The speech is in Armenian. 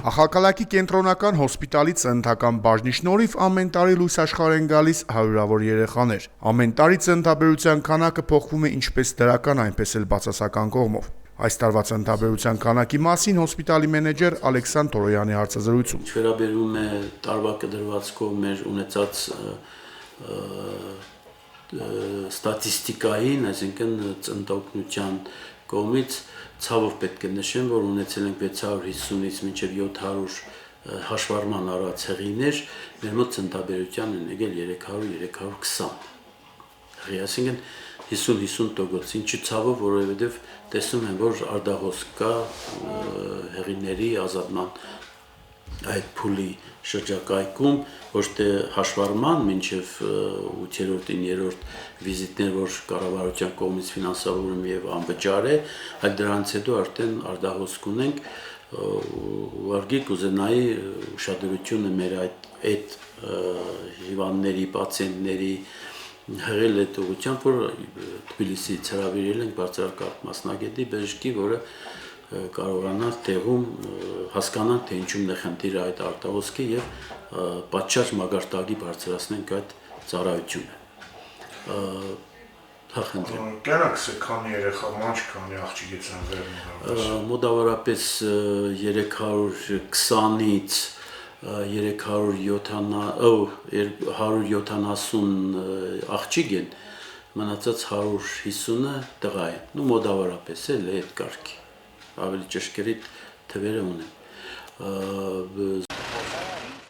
Ախալքալաքի կենտրոնական հոսպիտալի ծննդական բաժնի շնորհիվ ամեն տարի լույս աշխարհ են գալիս հարյուրավոր երեխաներ։ Ամեն տարի ծննդաբերության քանակը փոխվում է ինչպես դրական, այնպես էլ բացասական կողմով։ Այս տարվա ծննդաբերության քանակի մասին հոսպիտալի մենեջեր Ալեքսանդր Թորոյանի հարցազրույցում։ Վերաբերում է տարվա կդրվածքով մեր ունեցած ստատիստիկային, այսինքն ծննդօգնության կողմից ցավով պետք է նշեմ, որ ունեցել ենք 650-ից մինչև 700 հաշվառման առած հղիներ, մեր մոտ ծննդաբերության են եկել 300-320 հղի, այսինքն 50-50%, ինչի ցավով, որովհետև տեսնում եմ, որ արդահոսք կա հղիների ազատման այդ փուլի շրջակայքում, ոչ թե հաշվառման մինչև 8-9-րդ վիզիտներ, որ կառավարության կողմից ֆինանսավորում եւ անվճար է, այլ դրանից հետո արդեն արդահոսք ունենք, ուղղակի կուզենայի ուշադրությունը մեր այդ հիվանդների, պացիենտների հղել այդ ուղղությամբ, որ Թբիլիսիից հրավիրել ենք բարձրակարգ մասնագետի բժշկի, որը կարողանալ տեղում հասկանալ, թե ինչումն է խնդիրը այդ արտահոսքի եւ պատշաճ մագարտակի բարձրացնենք այդ ծառայությունը։ Կյանքս քանի երեխա, մանչ քանի աղջիկ է ծնվել։ Մոտավորապես 320-ից 170 աղջիկ են, մնացած 150-ը տղա են, մոտավորապես էլ այդ կարգի, ավելի ճշգրիտ թվերը ունեմ։